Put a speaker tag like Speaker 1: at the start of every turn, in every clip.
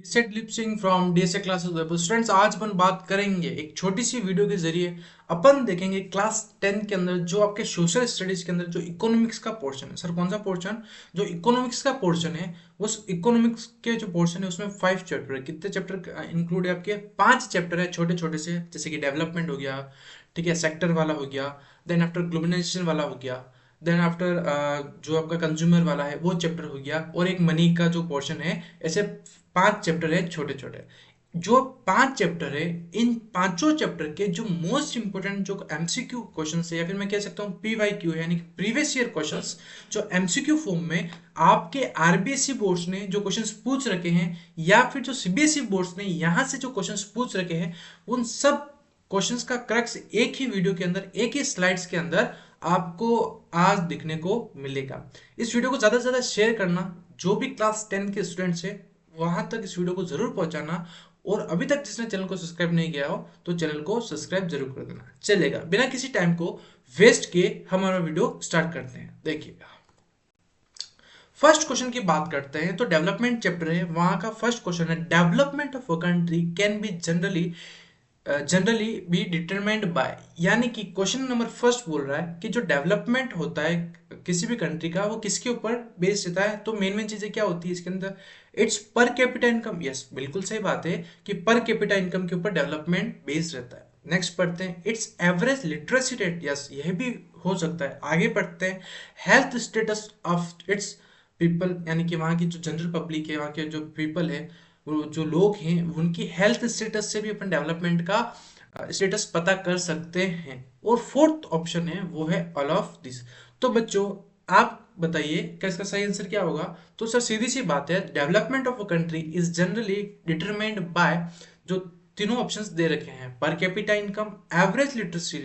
Speaker 1: Set lip Singh from DSA classes web. Students, आज अपन बात करेंगे एक छोटी सी वीडियो के जरिए अपन देखेंगे क्लास 10 के अंदर जो आपके सोशल स्टडीज के अंदर जो इकोनॉमिक्स का पोर्शन है। सर कौन सा पोर्शन? जो इकोनॉमिक्स का पोर्शन है, उस इकोनॉमिक्स के जो पोर्शन है उसमें 5 चैप्टर है। कितने चैप्टर इंक्लूड है आपके? 5 चैप्टर है छोटे छोटे से, जैसे कि डेवलपमेंट हो गया, ठीक है, सेक्टर वाला हो गया, देन आफ्टर ग्लोबलाइजेशन वाला हो गया, देन आफ्टर जो आपका कंज्यूमर वाला है वो चैप्टर हो गया, और एक मनी का जो पोर्शन है। ऐसे 5 चैप्टर है छोटे छोटे। जो 5 चैप्टर है, इन पांचों चैप्टर के जो मोस्ट इंपोर्टेंट जो एमसीक्यू क्वेश्चन है, या फिर मैं कह सकता हूँ पीवाईक्यू यानी प्रीवियस ईयर क्वेश्चंस, जो एमसीक्यू फॉर्म में आपके आरबीएसई बोर्ड्स ने जो क्वेश्चंस पूछ रखे हैं, या फिर जो सीबीएसई बोर्ड्स ने यहाँ से जो क्वेश्चंस पूछ रखे हैं, उन सब क्वेश्चंस का क्रक्स एक ही वीडियो के अंदर, एक ही स्लाइड्स के अंदर आपको आज दिखने को मिलेगा। इस वीडियो को ज्यादा से ज्यादा शेयर करना, जो भी क्लास 10 के स्टूडेंट्स है वहां तक इस वीडियो को जरूर पहुंचाना, और अभी तक जिसने चैनल को सब्सक्राइब नहीं किया हो तो चैनल को सब्सक्राइब जरूर कर देना। चलेगा, बिना किसी टाइम को वेस्ट किए हमारा वीडियो स्टार्ट करते हैं। देखिएगा, फर्स्ट क्वेश्चन की बात करते हैं तो डेवलपमेंट चैप्टर है, वहां का फर्स्ट क्वेश्चन है, development of a country can be generally be determined by. यानी कि क्वेश्चन नंबर फर्स्ट बोल रहा है कि जो डेवलपमेंट होता है किसी भी कंट्री का, वो किसके ऊपर बेस्ड रहता है। तो मेन मेन चीजें क्या होती है इसके अंदर? इट्स पर कैपिटा इनकम। यस, बिल्कुल सही बात है कि पर कैपिटा इनकम के ऊपर डेवलपमेंट बेस्ड रहता है। नेक्स्ट पढ़ते हैं, it's average literacy rate. Yes, यह भी हो सकता है। आगे पढ़ते हैं, health status of its people, यानी कि वहाँ की जो जनरल पब्लिक है, वहाँ के जो पीपल है, वो जो लोग हैं, उनकी हेल्थ स्टेटस से भी अपन डेवलपमेंट का स्टेटस पता कर सकते हैं। और फोर्थ ऑप्शन है वो है ऑल ऑफ दिस। तो बच्चों, आप बताइए क्या इसका सही आंसर क्या होगा? तो सर सीधी सी बात है, development of a country is generally determined by, जो तीनों ऑप्शंस दे रखे हैं, पर capita income, average literacy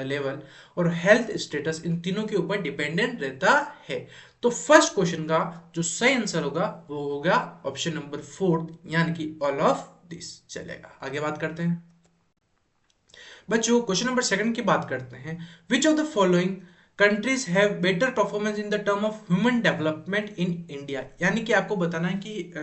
Speaker 1: level और हेल्थ स्टेटस, इन तीनों के ऊपर डिपेंडेंट रहता है। तो फर्स्ट क्वेश्चन का जो सही आंसर होगा वो होगा ऑप्शन नंबर 4, यानी कि ऑल ऑफ दिस। चलेगा, आगे बात करते हैं। बच्चों, क्वेश्चन नंबर सेकंड की बात करते हैं, which of the following countries have better performance in the term of human development in India. यानी कि आपको बताना है कि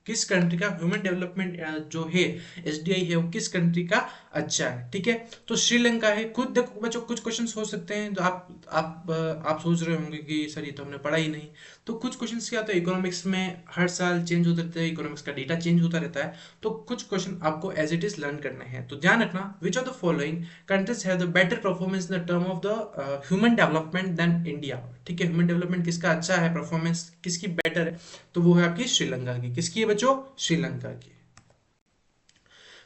Speaker 1: किस कंट्री का ह्यूमन डेवलपमेंट जो है, एसडीआई है, वो किस कंट्री का अच्छा है। ठीक है, तो श्रीलंका है। खुद देखो बच्चों, कुछ क्वेश्चंस हो सकते हैं तो आप सोच रहे होंगे कि सर ये तो हमने पढ़ा ही नहीं। तो कुछ क्वेश्चंस क्या होता है, इकोनॉमिक्स में हर साल चेंज होता रहता है, इकोनॉमिक्स का डेटा चेंज होता रहता है, तो कुछ क्वेश्चन आपको एज इट इज लर्न करने हैं। तो ध्यान रखना, which of the following countries have the better performance in the term of the human development then India. ठीक है, ह्यूमन डेवलपमेंट किसका अच्छा है, परफॉर्मेंस किसकी बेटर है, तो वो है आपकी श्रीलंका की। किसकी है बच्चों? श्रीलंका की।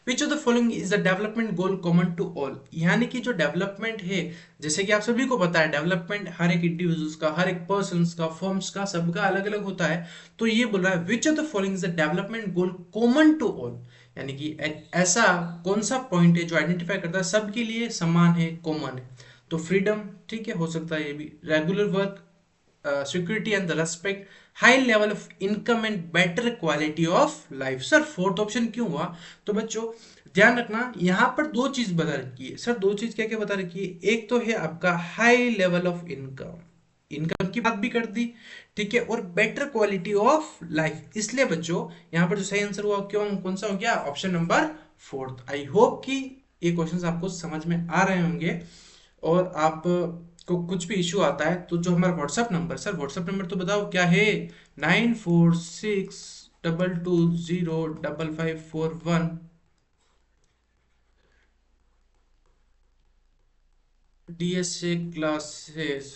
Speaker 1: Which of the following is the development goal common to all. यानी कि जो डेवलपमेंट है, जैसे कि आप सभी को पता है, डेवलपमेंट हर एक इंडिविजुअल्स का, हर एक पर्सन का, फर्म्स का, सबका अलग अलग होता है। तो ये बोल रहा है, which of the following is the development goal common to all. यानी कि ऐसा कौन सा पॉइंट है जो आइडेंटिफाई करता है सबके लिए समान है, कॉमन है। तो फ्रीडम, ठीक है, हो सकता है ये भी, regular work, security and the respect, high level of income and better quality of life. Sir fourth option क्यों हुआ? तो बच्चों ध्यान रखना, यहाँ पर दो चीज बता रखी है। सर दो चीज क्या क्या बता रखी है? एक तो है आपका high level of income, income की बात भी कर दी, ठीक है, और बेटर क्वालिटी ऑफ लाइफ। इसलिए बच्चों यहाँ पर जो सही आंसर हुआ क्यों, कौन सा हो गया? Option number 4। आई होप कि ये क्वेश्चंस आपको समझ में आ रहे होंगे, और आप को कुछ भी इश्यू आता है तो जो हमारा WhatsApp number, sir WhatsApp number तो बताओ क्या है? 9462205541, डीएसए क्लासेस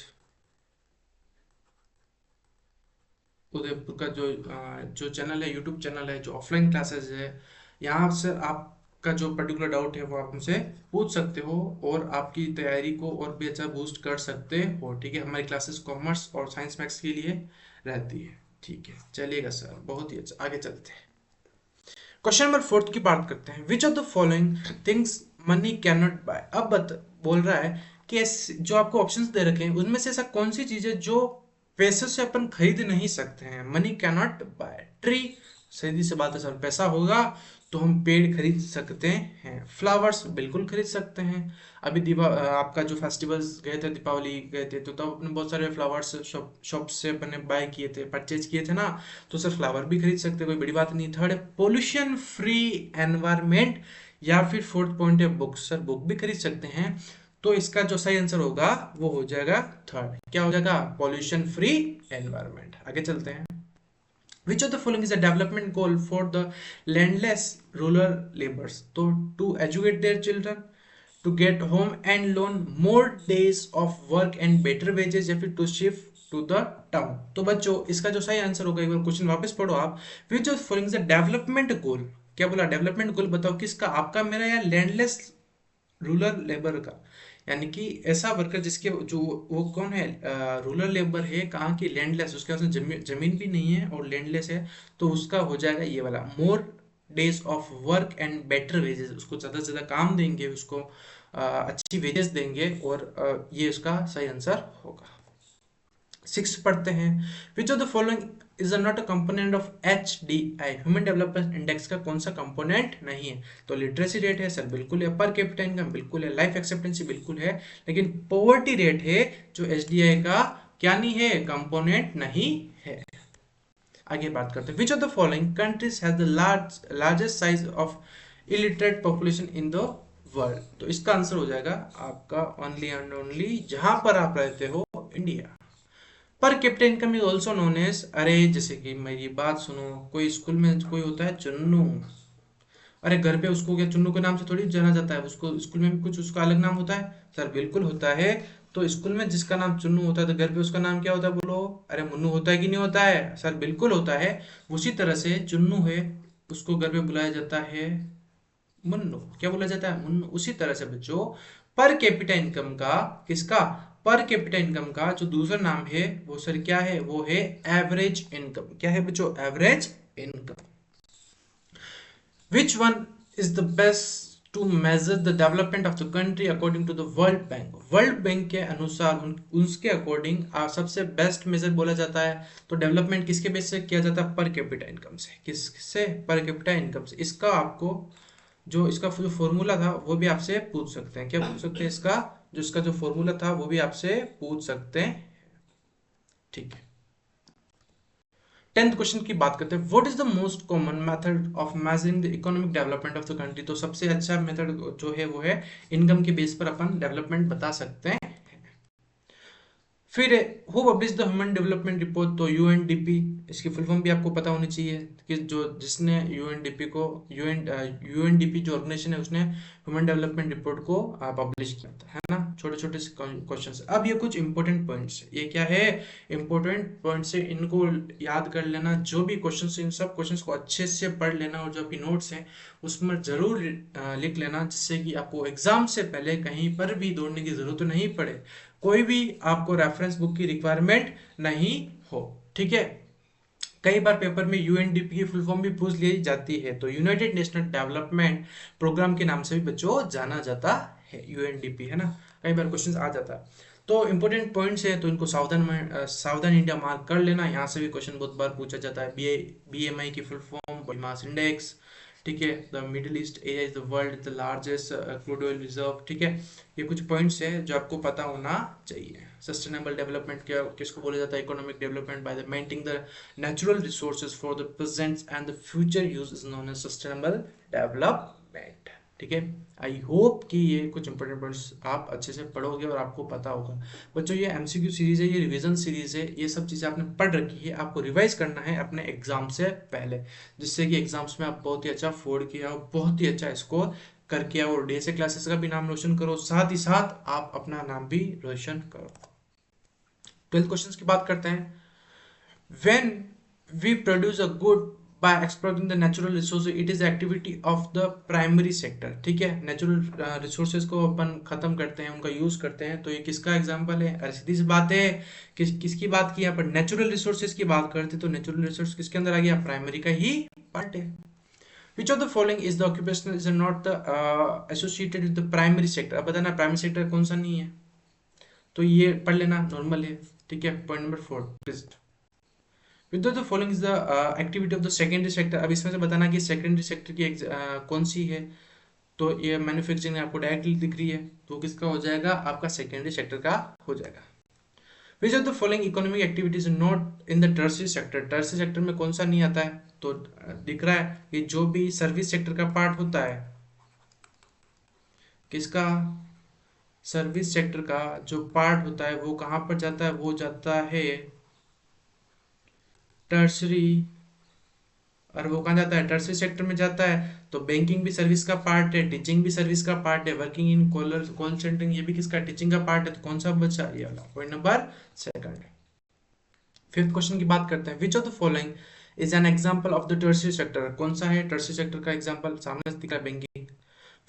Speaker 1: उदयपुर का जो चैनल है, यूट्यूब चैनल है, जो ऑफलाइन क्लासेस है, यहाँ से आपका जो पर्टिकुलर डाउट है वो आप हमसे पूछ सकते हो, और आपकी तैयारी को और भी अच्छा बूस्ट कर सकते हो। ठीक है, हमारी क्लासेस कॉमर्स और साइंस मैथ्स के लिए रहती है। ठीक है, चलिएगा सर, बहुत ही अच्छा, आगे चलते हैं। क्वेश्चन नंबर 4 की बात करते हैं, which of the following things money can not buy. अब बोल रहा है कि जो आपको ऑप्शंस दे रखे हैं उनमें से ऐसा कौन सी चीज है जो पैसे से अपन खरीद नहीं सकते हैं, money can not buy. Tree, सीधी सी बात है सर, पैसा होगा तो हम पेड़ खरीद सकते हैं। फ्लावर्स बिल्कुल खरीद सकते हैं। अभी आपका जो फेस्टिवल्स गए थे, दीपावली गए थे, तो तब अपने बहुत सारे फ्लावर्स शॉप से अपने बाय किए थे, परचेज किए थे ना। तो सर फ्लावर भी खरीद सकते हैं, कोई बड़ी बात नहीं। थर्ड है पोल्यूशन फ्री एनवायरमेंट, या फिर फोर्थ पॉइंट है बुक्स, सर बुक भी खरीद सकते हैं। तो इसका जो सही आंसर होगा वो हो जाएगा थर्ड, क्या हो जाएगा, पॉल्यूशन फ्री एनवायरमेंट। आगे चलते हैं। Which of the following is a development goal for the landless rural laborers? So, to educate their children, to get home and loan, more days of work and better wages, या फिर to shift to the town। तो बच्चों इसका जो सही answer होगा, एक बार question वापस पढ़ो आप। Which of the following is a development goal? क्या बोला, डेवलपमेंट गोल बताओ किसका, आपका, मेरा, या लैंडलेस रूरल लेबर का। यानी कि ऐसा वर्कर जिसके जो वो कौन है, रूरल लेबर है, कहाँ की, लैंडलेस, उसके पास जमीन भी नहीं है और लैंडलेस है। तो उसका हो जाएगा ये वाला, more days of work and better wages. उसको ज़्यादा से ज़्यादा काम देंगे, उसको अच्छी वेजेस देंगे, और ये उसका सही आंसर होगा। सिक्स पढ़ते हैं। Which of the following is not a component of HDI, human development index का कौन सा कंपोनेंट नहीं है। तो लिटरेसी रेट है सर, बिल्कुल है। पर कैपिटा इनकम बिल्कुल है। लाइफ एक्सपेक्टेंसी बिल्कुल है। लेकिन पॉवर्टी रेट है जो HDI का क्या नहीं है, कंपोनेंट नहीं है। आगे बात करते हैं। Which of the following countries has the largest size of illiterate population in the world. तो इसका आंसर हो जाएगा आपका ओनली एंड ओनली, जहां पर आप रहते हो, India. Per capita income is also known as, अरे जैसे कि मेरी बात सुनो, कोई स्कूल में कोई होता है चुन्नू, अरे घर पे उसको क्या चुन्नू के नाम से थोड़ी जाना जाता है, उसको स्कूल में भी कुछ उसका अलग नाम होता है। सर बिल्कुल होता है। तो स्कूल में जिसका नाम चुन्नू होता है, तो घर पे उसका नाम क्या होता है, बोलो। अरे मुन्नू होता है कि नहीं होता है, सर बिल्कुल होता है। उसी तरह से चुन्नू है, उसको घर पे बुलाया जाता है मुन्नू, क्या बोला जाता है, मुन्नू। उसी तरह से बच्चों, पर कैपिटा इनकम का, किसका, पर कैपिटा इनकम का जो दूसरा नाम है वो सर क्या है, वो है एवरेज इनकम। क्या है बच्चों, average income. Which one is the best to measure the development of the country according to the world bank. World bank के अनुसार उसके अकॉर्डिंग सबसे बेस्ट मेजर बोला जाता है। तो डेवलपमेंट किसके बेस से किया जाता है, पर कैपिटा इनकम से। किससे, पर कैपिटा इनकम से। इसका आपको जो इसका जो फॉर्मूला था वो भी आपसे पूछ सकते हैं। क्या पूछ सकते हैं, इसका जो फॉर्मूला था वो भी आपसे पूछ सकते हैं। ठीक है। 10th क्वेश्चन की बात करते हैं। What is the most common method of measuring the economic development of the country. तो सबसे अच्छा मेथड जो है वो है इनकम के बेस पर अपन डेवलपमेंट बता सकते हैं। फिर who publish the human development report. तो UNDP, इसकी फुल फॉर्म भी आपको पता होनी चाहिए कि जिसने UNDP को, UNDP जो ऑर्गेनाइजेशन है उसने ह्यूमन डेवलपमेंट रिपोर्ट को पब्लिश किया था, है ना। छोटे छोटे से क्वेश्चंस। अब ये कुछ इंपॉर्टेंट पॉइंट्स, ये क्या है, इंपॉर्टेंट पॉइंट्स है, इनको याद कर लेना। जो भी क्वेश्चंस, इन सब क्वेश्चंस को अच्छे से पढ़ लेना, और जो आपकी नोट्स हैं उसमें जरूर लिख लेना, जिससे कि आपको एग्जाम से पहले कहीं पर भी दौड़ने की जरूरत नहीं पड़े, कोई भी आपको रेफरेंस बुक की रिक्वायरमेंट नहीं हो। ठीक है। कई बार पेपर में UNDP की फुल फॉर्म भी पूछ ली जाती है। तो यूनाइटेड नेशनल डेवलपमेंट प्रोग्राम के नाम से भी बच्चों जाना जाता है, UNDP, है ना। कई बार क्वेश्चन आ जाता है। तो इंपॉर्टेंट पॉइंट्स है, तो इनको सावधान इंडिया मार्क कर लेना। यहाँ से भी क्वेश्चन बहुत बार पूछा जाता है। BMI की full form, body mass index. ठीक है। The middle east area is the world the largest crude oil reserve. ठीक है। ये कुछ पॉइंट्स है जो आपको पता होना चाहिए। सस्टेनेबल डेवलपमेंट क्या, किसको बोला जाता है, economic development by the maintaining the natural resources for the present and the future use is known as sustainable development. ठीक है। आई होप कि ये कुछ इंपॉर्टेंट पॉइंट्स आप अच्छे से पढ़ोगे और आपको पता होगा। बच्चों ये MCQ सीरीज है, ये रिवीजन सीरीज है, ये सब चीज़ें आपने पढ़ रखी है, आपको रिवाइज करना है अपने एग्जाम से पहले, जिससे कि एग्जाम्स में आप बहुत ही अच्छा फोड़ किया और बहुत ही अच्छा स्कोर करके आओ, और DSA क्लासेस का भी नाम रोशन करो, साथ ही साथ आप अपना नाम भी रोशन करो। 12th क्वेश्चन की बात करते हैं। When we produce a good by exploiting the natural resources, it is the activity of the primary sector। ठीक है। नेचुरल रिसोर्सेज को अपन खत्म करते हैं, उनका यूज करते हैं, तो ये किसका एग्जांपल है, अरे सीधी सी बात है, किसकी बात की, यहाँ पर नेचुरल रिसोर्सेज की बात करते, तो नेचुरल रिसोर्स किसके अंदर आ गया, प्राइमरी का ही पार्ट है। Which of the following is the occupational is not the associated with the primary sector। अब बताना प्राइमरी सेक्टर कौन सा नहीं है, तो ये पढ़ लेना, नॉर्मल है। ठीक है। Point number 4, with the following is the activity of the secondary sector. अब इसमें से बताना कि सेकेंडरी सेक्टर की कौन सी है। तो ये मैन्युफैक्चरिंग आपको डायरेक्टली दिख रही है, तो किसका हो जाएगा, आपका सेकेंडरी सेक्टर का हो जाएगा। विच of the following economic activities not in the tertiary sector. Tertiary sector में कौन सा नहीं आता है, तो दिख रहा है कि जो भी सर्विस सेक्टर का पार्ट होता है, किसका, सर्विस सेक्टर का जो पार्ट होता है वो कहाँ पर जाता है, वो जाता है टर्शरी। और वो कहाँ जाता है, टर्शरी सेक्टर में जाता है। तो बैंकिंग भी सर्विस का पार्ट है, टीचिंग भी सर्विस का पार्ट है, वर्किंग इन कॉल सेंटरिंग ये भी किसका, टीचिंग का पार्ट है। तो कौन सा बचा, ये वाला point number second. Fifth question की बात करते हैं। Which of the following is an example of the tertiary sector. कौन सा है टर्शियरी सेक्टर का एग्जांपल, सामने दिख रहा है बैंकिंग।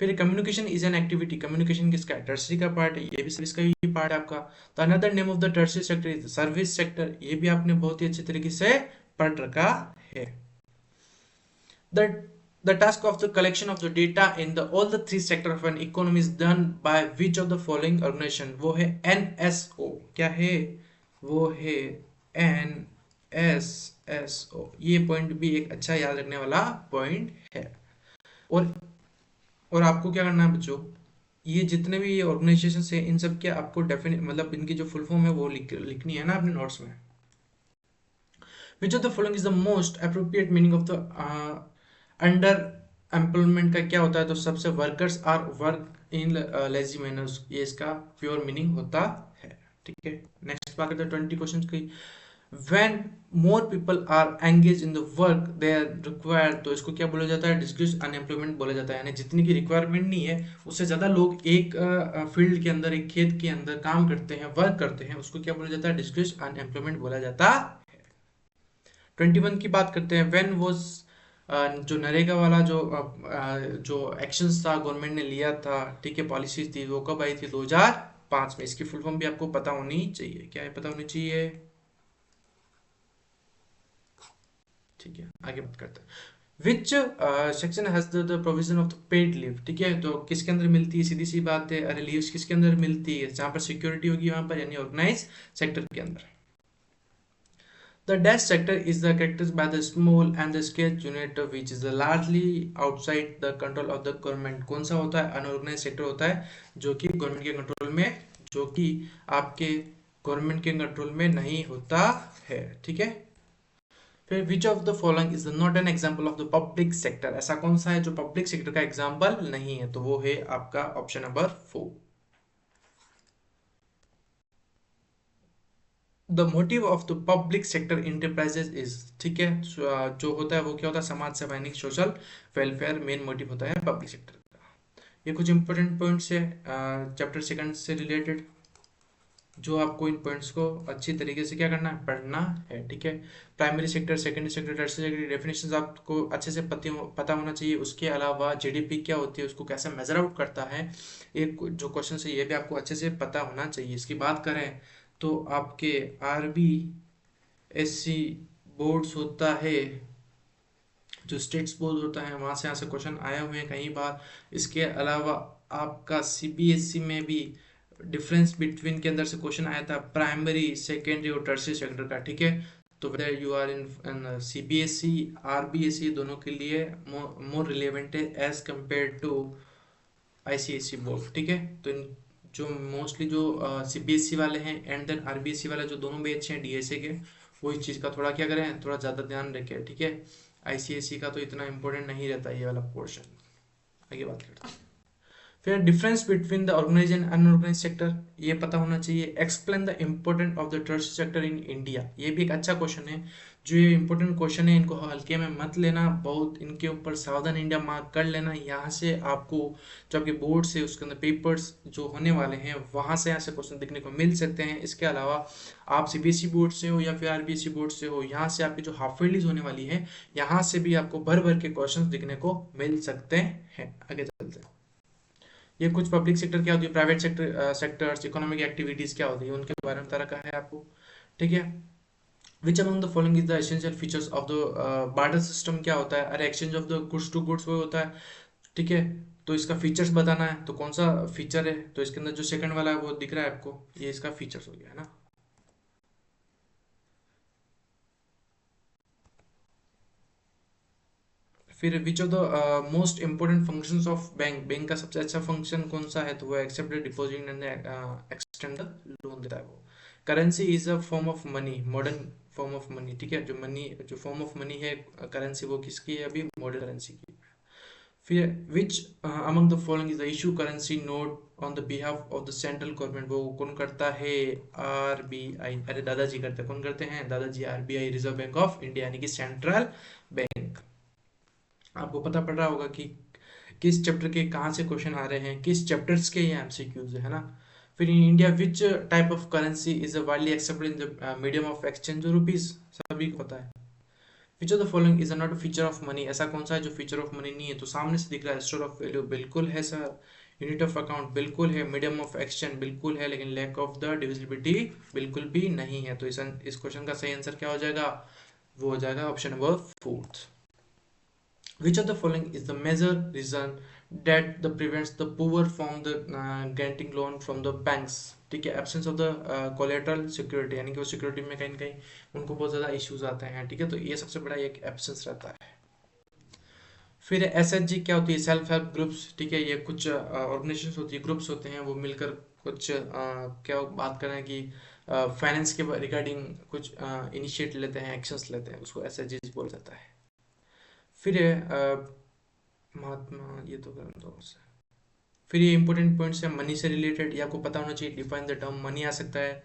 Speaker 1: फिर communication is an activity, communication किसका है, टर्शियरी का पार्ट है, ये भी सर्विस का ही पार्ट है आपका। तो another name of the tertiary sector is service sector, ये भी आपने बहुत ही अच्छे तरीके से पढ़ रखा है। The the task of the collection of the data in the all the three sector of an economy is done by which of the following organization। वो है NSO। क्या है, वो है NSSO। ये पॉइंट भी एक अच्छा याद रखने वाला पॉइंट है। और और आपको क्या करना है बच्चों, ये जितने भी ये ऑर्गेनाइजेशन है इन सब के आपको डेफिनेट मतलब इनकी जो फुल फॉर्म है वो लिखनी है ना अपने नोट्स में। Which of the following is the most appropriate meaning of the under employment का क्या होता है, तो सबसे workers are work in lazy manners, ये इसका प्योर मीनिंग होता है। ठीक है, नेक्स्ट बात करते हैं 20 क्वेश्चन की। When more people are engage in the work they are required, तो इसको क्या बोला जाता है, डिस्क्रीज अनएम्प्लॉयमेंट बोला जाता है। यानी जितनी की रिक्वायरमेंट नहीं है उससे ज्यादा लोग एक फील्ड के अंदर, एक खेत के अंदर काम करते हैं, वर्क करते हैं, उसको क्या बोला जाता है, डिस्क्रीज अनएम्प्लॉयमेंट बोला जाता है। 21 की बात करते हैं। व्हेन वाज जो नरेगा वाला जो एक्शंस था गवर्नमेंट ने लिया था, ठीक है, पॉलिसीज थी, वो कब आई थी, 2005 में। इसकी फुल फॉर्म भी आपको पता होनी चाहिए, क्या है, पता होनी चाहिए। ठीक है, आगे बात करते हैं। Which section has the provision of the paid leave. ठीक है, तो किसके अंदर मिलती है, सीधी सी बात है, अरे लीव्स किसके अंदर मिलती है, जहां पर सिक्योरिटी होगी वहां पर, यानी ऑर्गेनाइज सेक्टर के अंदर। The dash sector is characterized by the small and the scale unit which is largely outside the control of the government। कौन सा होता है, अनऑर्गेनाइज सेक्टर होता है, जो कि गवर्नमेंट के कंट्रोल में, जो कि आपके गवर्नमेंट के कंट्रोल में नहीं होता है। ठीक है, फिर which of the following is not an example of the public sector. ऐसा कौन सा है जो पब्लिक सेक्टर का एग्जांपल नहीं है, तो वो है आपका option number 4। The motive of the public sector enterprises is, ठीक है, जो होता है वो क्या होता है, समाज सेवा यानी सोशल वेलफेयर मेन मोटिव होता है पब्लिक सेक्टर का। ये कुछ इंपॉर्टेंट पॉइंट्स है चैप्टर सेकंड से रिलेटेड, जो आपको इन पॉइंट्स को अच्छी तरीके से क्या करना है, पढ़ना है। ठीक है, primary sector, secondary sector, tertiary sector definitions आपको अच्छे से पता होना चाहिए। उसके अलावा जीडीपी क्या होती है, उसको कैसे मेजर आउट करता है, एक जो क्वेश्चन है ये भी आपको अच्छे से पता होना चाहिए। इसकी बात करें तो आपके RBSC बोर्ड्स होता है, जो स्टेट्स बोर्ड होता है, वहां से यहाँ से क्वेश्चन आए हुए हैं कई बार। इसके अलावा आपका CBSE में भी डिफरेंस बिटवीन के अंदर से क्वेश्चन आया था, प्राइमरी सेकेंडरी और टर्शियरी सेक्टर का। ठीक है, तो whether you are in CBSE RBSE दोनों के लिए मोर रिलेवेंट है as compare to ICSE board. ठीक है, तो इन जो मोस्टली जो CBSE वाले हैं एंड देन RBSE वाले जो दोनों बैच हैं DSA के, वो इस चीज़ का थोड़ा क्या करें, थोड़ा ज़्यादा ध्यान रखें। ठीक है, ICSE का तो इतना इंपॉर्टेंट नहीं रहता ये वाला पोर्शन। आगे बात करते हैं। फिर difference between the organise and unorganise sector, ये पता होना चाहिए। Explain the important of the tertiary sector in India, ये भी एक अच्छा क्वेश्चन है। जो ये इंपॉर्टेंट क्वेश्चन है इनको हल्के में मत लेना, बहुत इनके ऊपर सावधान इंडिया मार्क कर लेना। यहाँ से आपको जो आपके बोर्ड से उसके अंदर पेपर्स जो होने वाले हैं वहाँ से यहाँ से क्वेश्चन देखने को मिल सकते हैं। इसके अलावा आप CBSE बोर्ड से हो या फिर RBSE बोर्ड से हो, यहाँ से आपकी जो हाफ ईयरलीज होने वाली है यहाँ से भी आपको भर भर के क्वेश्चन देखने को मिल सकते हैं। आगे चलते हैं। ये कुछ पब्लिक सेक्टर क्या होती है, private sector sectors, economic activities क्या होती है, उनके बारे में तरह का है आपको। ठीक है, which among the following is the essential features of the barter system, क्या होता है, अरे exchange of the goods to goods वो होता है। ठीक है, तो इसका फीचर्स बताना है, तो कौन सा फीचर है, तो इसके अंदर जो सेकंड वाला है वो दिख रहा है आपको, ये इसका फीचर्स हो गया है ना। फिर which of the most important functions of bank, bank का सबसे अच्छा फंक्शन कौन सा है, तो वो accept deposit and extend the loan देता है वो। Currency is a form of money, modern form of money, ठीक है, जो मनी जो फॉर्म ऑफ मनी है करेंसी, वो किसकी है अभी, मॉडर्न करेंसी की। फिर which among the following is the issue currency note on the behalf of the central government, वो कौन करता है, आरबीआई, अरे दादाजी करते हैं, कौन करते हैं, दादाजी, RBI, reserve bank of India, यानी कि सेंट्रल बैंक। आपको पता पड़ रहा होगा कि किस चैप्टर के कहाँ से क्वेश्चन आ रहे हैं, किस चैप्टर्स के ये एमसीक्यूज है ना। फिर in India which type of currency is widely accepted in the medium of exchange, जो रुपीज, सभी को पता है। Which of the following is not feature of money, ऐसा कौन सा है जो फीचर ऑफ मनी नहीं है, तो सामने से दिख रहा है, स्टोर ऑफ वैल्यू बिल्कुल है सर, यूनिट ऑफ अकाउंट बिल्कुल है, मीडियम ऑफ एक्सचेंज बिल्कुल है, लेकिन लैक ऑफ द डिविजिबिलिटी बिल्कुल भी नहीं है। तो इस क्वेश्चन का सही आंसर क्या हो जाएगा, वो हो जाएगा option number fourth. Which of the following is the major reason that the prevents the poor from the granting loan from the banks, ठीक है, absence of the collateral security, यानी कि वो सिक्योरिटी में कहीं ना कहीं उनको बहुत ज़्यादा इश्यूज आते हैं, ठीक है, तो ये सबसे बड़ा एक एब्सेंस रहता है। फिर एसएचजी क्या होती है, सेल्फ हेल्प ग्रुप्स, ठीक है, ये कुछ ऑर्गेनाइजेशंस होती है, ग्रुप्स होते हैं, वो मिलकर कुछ क्या बात कर रहे हैं कि फाइनेंस के रिगार्डिंग कुछ इनिशिएट लेते हैं, एक्शंस लेते हैं, उसको एसएचजी बोला जाता है। फिर महात्मा, ये तो कर दो से। फिर ये इंपॉर्टेंट पॉइंट्स है मनी से रिलेटेड, ये आपको पता होना चाहिए, डिफाइन द टर्म मनी आ सकता है,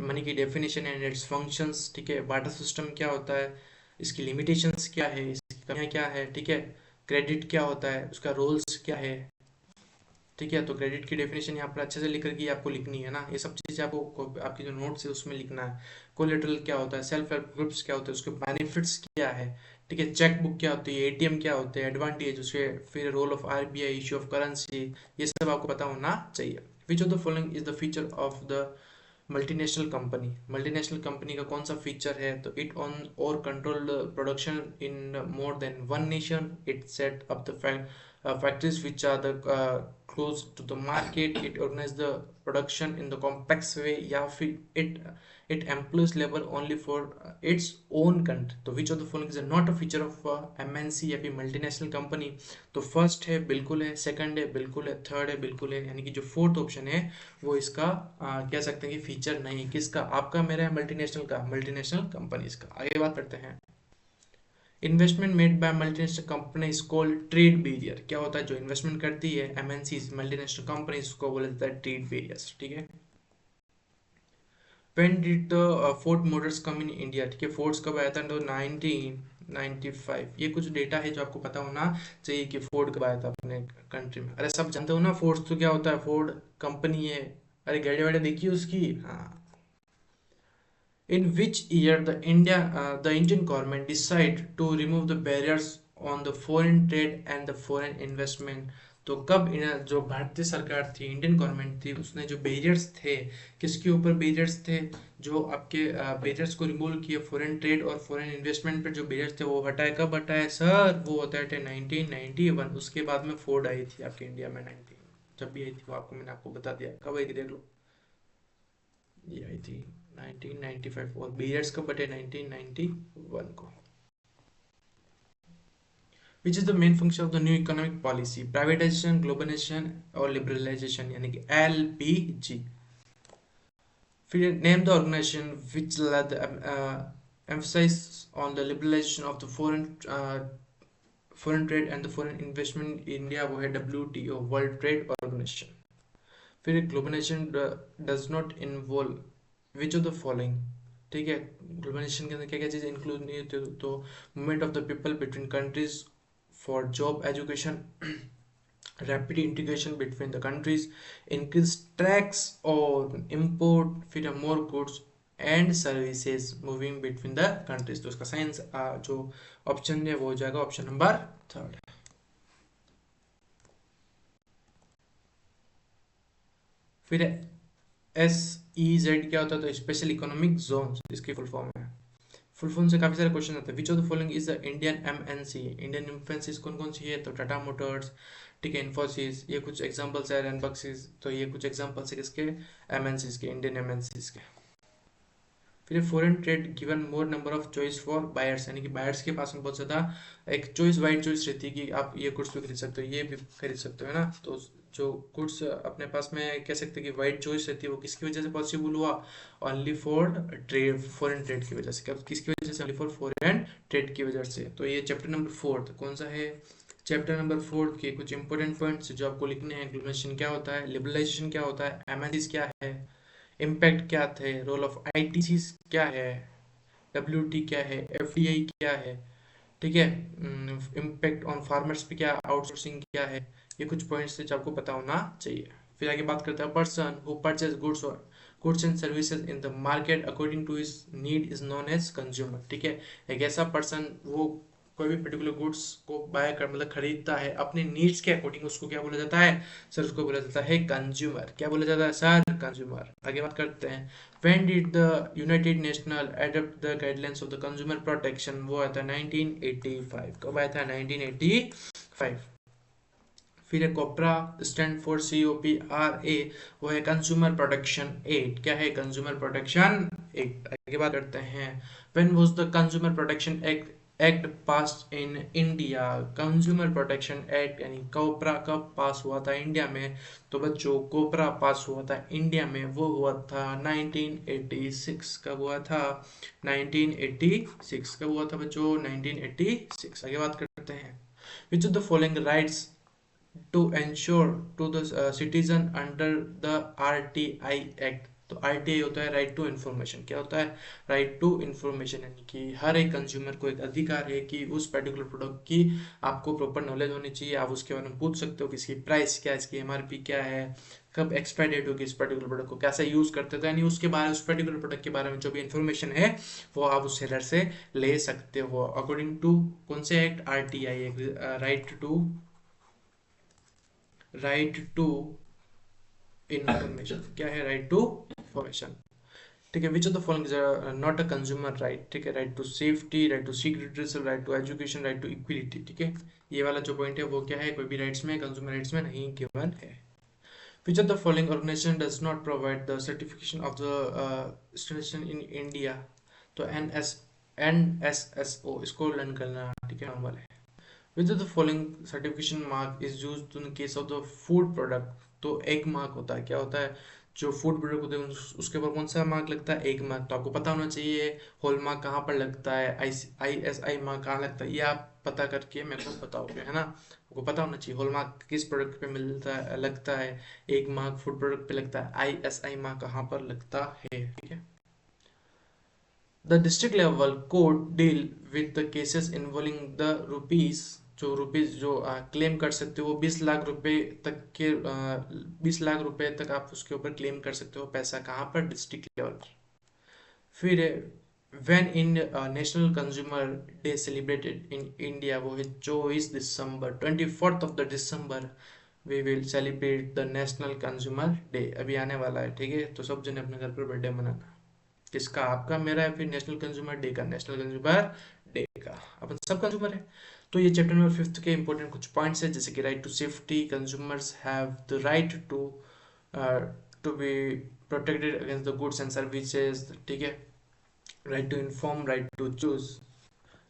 Speaker 1: मनी की डेफिनेशन एंड इट्स फंक्शंस, ठीक है, बार्टर सिस्टम क्या होता है, इसकी लिमिटेशंस क्या है, इसकी कमियां क्या है, ठीक है, क्रेडिट क्या होता है, उसका रोल्स क्या है, ठीक है, तो क्रेडिट की डेफिनेशन यहाँ पर अच्छे से लिख करके आपको लिखनी है ना, ये सब चीज़ें आपको आपकी जो नोट्स है उसमें लिखना है। कोलेटरल क्या होता है, सेल्फ हेल्प ग्रुप्स क्या होते हैं, उसके बेनिफिट्स क्या है, ठीक है, चेक बुक क्या होती है, एटीएम क्या होते हैं, एडवांटेज उसके, फिर role of RBI, issue of currency, ये सब आपको पता होना चाहिए। Which of the following is the feature of the multinational company, multinational company का कौन सा फीचर है, तो इट ऑन और control production in more than one nation, it set up the factories which are the close to the market, it organize the production in the complex way, या फिर it employs labor only for its own country, तो which of the following is not a feature of MNC या फिर multinational company, तो first है बिल्कुल है, second है बिल्कुल है, थर्ड है बिल्कुल है, यानी कि जो फोर्थ ऑप्शन है वो इसका कह सकते हैं कि फीचर नहीं, किसका, आपका मेरा है, मल्टीनेशनल का, मल्टीनेशनल कंपनीज का। आगे बात करते हैं, investment made by multinational company is called trade barrier, क्या होता है, जो इन्वेस्टमेंट करती है एमएनसी मल्टीनेशनल कंपनी, उसको बोला जाता है ट्रेड बैरियर्स, ठीक है। When did the Ford Motors come in India, ठीक है, फोर्ड्स कब आया था, तो 1995, ये कुछ डेटा है जो आपको पता होना चाहिए कि फोर्ड कब आया था अपने कंट्री में। अरे सब जानते हो ना, फोर्ड तो क्या होता है, फोर्ड कंपनी है, अरे गाड़ी वाड़ी देखिए उसकी, हाँ। In which year the Indian government decide to remove the barriers on the foreign trade and the foreign investment, तो कब जो भारतीय सरकार थी, इंडियन गवर्नमेंट थी, उसने जो बैरियर्स थे, किसके ऊपर बैरियर्स थे, जो आपके बैरियर्स को रिमूव किए, फॉरेन ट्रेड और फॉरेन इन्वेस्टमेंट पर जो बैरियर्स थे वो हटाए, कब हटाए सर, वो होता है 1991, उसके बाद में फोर्ड आई थी आपके इंडिया में, 19 जब भी आई थी वो आपको मैंने आपको बता दिया कब आई थी, देख लो, ये आई थी 1995, और बैरियर्स कब बटे, 1991 को। Which is the main function of the new economic policy, privatisation, globalisation और लिबरलाइजेशन, यानी कि एलपीजी। फिर name the organisation which emphasize on the liberalization of the foreign trade and the foreign investment in India, वो है WTO, world trade organisation. फिर globalisation does not involve which of the following, ठीक है, globalisation के अंदर क्या क्या चीज़ें इंक्लूड नहीं होती, तो movement of the people between countries for job education, rapid integration between the countries, increase tax और इम्पोर्ट, फिर more goods and services moving between the countries, तो इसका साइंस जो ऑप्शन है वो हो जाएगा ऑप्शन नंबर थर्ड। फिर एस ई जेड क्या होता है, तो स्पेशल इकोनॉमिक जोन, इसकी फुल फॉर्म है, फुल फॉर्म से काफी सारे क्वेश्चन आते हैं। Which of the following is the Indian MNC, Indian MNC कौन कौन सी है, तो टाटा मोटर्स, ठीक है, इन्फोसिस, ये कुछ एग्जांपल्स है, रनबक्सिस, तो ये कुछ एग्जांपल्स है किसके, एमएनसीज के, इंडियन एमएनसीज के। फिर foreign trade given more number of choice for buyers, यानी कि बायर्स के पास में बहुत ज़्यादा एक चॉइस, वाइड चॉइस रहती है कि आप ये गुड्स भी खरीद सकते हो, ये भी खरीद सकते हो, है ना। तो जो गुड्स अपने पास में कह सकते हैं कि वाइड चॉइस रहती है, वो किसकी वजह से पॉसिबल हुआ? Only for trade, foreign trade की वजह से। क्या किसकी वजह से? ओनली फॉर फॉरेन ट्रेड की वजह से। तो ये चैप्टर नंबर 4 कौन सा है? चैप्टर नंबर 4 के कुछ इंपॉर्टेंट पॉइंट्स जो आपको लिखने हैं। ग्लोबलाइजेशन क्या होता है, लिबरलाइजेशन क्या होता है, एमएनसीज क्या है, इम्पैक्ट क्या थे, रोल ऑफ आईटीसीज क्या है, डब्ल्यूटी क्या है, एफडीआई क्या है, ठीक है, इम्पैक्ट ऑन फार्मर्स पे क्या, आउटसोर्सिंग क्या है, ये कुछ पॉइंट्स थे जो आपको पता होना चाहिए। फिर आगे बात करते हैं, person who purchase goods and services in the market according to his need is known as consumer, ठीक है। एक ऐसा पर्सन, वो कोई भी पर्टिकुलर गुड्स को बाय कर मतलब खरीदता है अपने नीड्स के अकॉर्डिंग, उसको क्या बोला जाता है सर? उसको बोला जाता है कंज्यूमर। क्या बोला जाता है सर? कंज्यूमर। आगे बात करते हैं, when did the United Nations adopt the guidelines of the consumer protection? वो आया था 1985। कब आया था? 1985। फिर है कोपरा, स्टैंड फॉर COPRA, वो है कंज्यूमर प्रोटेक्शन एक्ट। क्या है? Consumer protection act. आगे बात करते हैं, when was the consumer protection act pass in India? Consumer protection act यानी कोपरा कब पास हुआ था इंडिया में? तो बच्चों कोपरा पास हुआ था इंडिया में, वो हुआ था 1986। कब हुआ था? 1986। कब हुआ था बच्चों? 1986। आगे बात करते हैं, which of the following rights to ensure to the citizen under the RTI Act? तो RTI होता है राइट टू इन्फॉर्मेशन। क्या होता है? राइट टू इन्फॉर्मेशन, यानी कि हर एक कंज्यूमर को एक अधिकार है कि उस पर्टिकुलर प्रोडक्ट की आपको प्रॉपर नॉलेज होनी चाहिए। आप उसके बारे में पूछ सकते हो कि इसकी प्राइस क्या है, इसकी MRP क्या है, कब एक्सपायर डेट होगी इस पर्टिकुलर प्रोडक्ट को, कैसे यूज करते थे, यानी उसके बारे, उस पर्टिकुलर प्रोडक्ट के बारे में जो भी इन्फॉर्मेशन है वो आप उस सेलर से ले सकते हो अकॉर्डिंग टू कौन से act? RTI, right to information. क्या है? राइट टू इंफॉर्मेशन, ठीक है। Which of the following is not a consumer right? ठीक है, right to safety, right to seek retrieval, right to education, right to equality, ठीक है। ये वाला जो पॉइंट है वो क्या है? कोई भी राइट्स में, कंज्यूमर राइट्स में नहीं गिवन है। Which of the following organisation does not provide the certification of the station in India? तो NSSO, इसको लर्न करना, ठीक है, नॉर्मल है। Which of the following certification mark is used in case of the food product? तो egg mark होता है। क्या होता है? जो फूड प्रोडक्ट होते हैं उसके ऊपर कौन सा मार्क लगता है? Egg mark. तो आपको पता होना चाहिए हॉल मार्क कहाँ पर लगता है, ISI मार्क कहाँ लगता है, ये आप पता करके मेरे को बताओगे, है ना। आपको पता होना चाहिए हॉल मार्क किस प्रोडक्ट पे मिलता है, लगता है, एग मार्क फूड प्रोडक्ट पे लगता है, ISI मार्क कहाँ पर लगता है, ठीक है। The district level court deal with the cases involving the rupees, जो रुपीज जो क्लेम कर सकते हो वो 20 लाख रुपए तक के, 20 लाख रुपए तक आप उसके ऊपर क्लेम कर सकते हो पैसा। कहाँ पर? डिस्ट्रिक्ट लेवल पर। फिर when in national consumer day celebrated in India? वो है 24 दिसंबर, 24th of the December we will celebrate the national consumer day. अभी आने वाला है, ठीक है। तो सब जने अपने घर पर बर्थडे मनाना। किसका? आपका, मेरा, या फिर नेशनल कंज्यूमर डे का? नेशनल कंज्यूमर डे का। अपन सब कंज्यूमर है। तो ये चैप्टर नंबर 5 के इंपॉर्टेंट कुछ पॉइंट्स है, जैसे कि right to safety, consumers have the right to be protected against the goods and services, ठीक है। Right to inform, right to choose,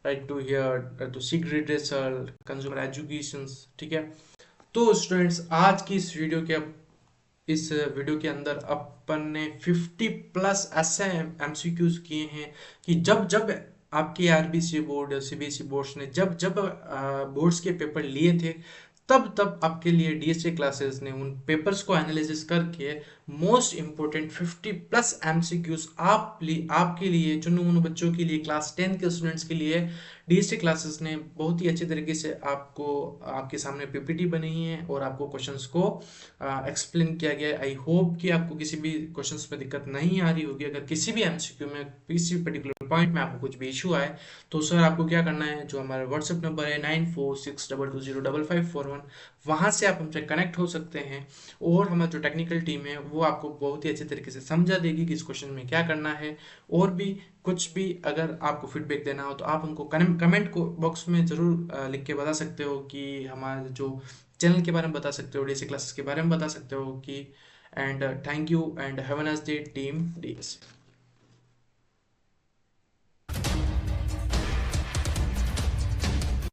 Speaker 1: right to hear, right to seek redressal, consumer education, ठीक है। तो students, आज की इस video के अंदर अपन ने 50+ ऐसे MCQs किए हैं कि जब जब आपके RBC बोर्ड, CBSE बोर्ड्स ने जब जब बोर्ड्स के पेपर लिए थे, तब तब आपके लिए DSA क्लासेस ने उन पेपर्स को एनालिसिस करके मोस्ट इंपोर्टेंट 50+ MCQs आपके लिए, चुनु मुनु बच्चों के लिए, क्लास 10 के स्टूडेंट्स के लिए DSA क्लासेस ने बहुत ही अच्छे तरीके से आपको, आपके सामने PPT बनी है और आपको क्वेश्चंस को एक्सप्लेन किया गया है। आई होप कि आपको किसी भी क्वेश्चंस में दिक्कत नहीं आ रही होगी। अगर किसी भी MCQ में, किसी पर्टिकुलर पॉइंट में आपको कुछ भी इशू आए तो सर आपको क्या करना है, जो हमारा व्हाट्सएप नंबर है 9462205541, वहाँ से आप हमसे कनेक्ट हो सकते हैं और हमारी जो टेक्निकल टीम है वो आपको बहुत ही अच्छे तरीके से समझा देगी कि इस क्वेश्चन में क्या करना है। और भी कुछ भी अगर आपको फीडबैक देना हो तो आप हमको कमेंट को बॉक्स में ज़रूर लिख के बता सकते हो, कि हमारे जो चैनल के बारे में बता सकते हो, DSA क्लासेस के बारे में बता सकते हो कि। And thank you and have a nice day team DSA।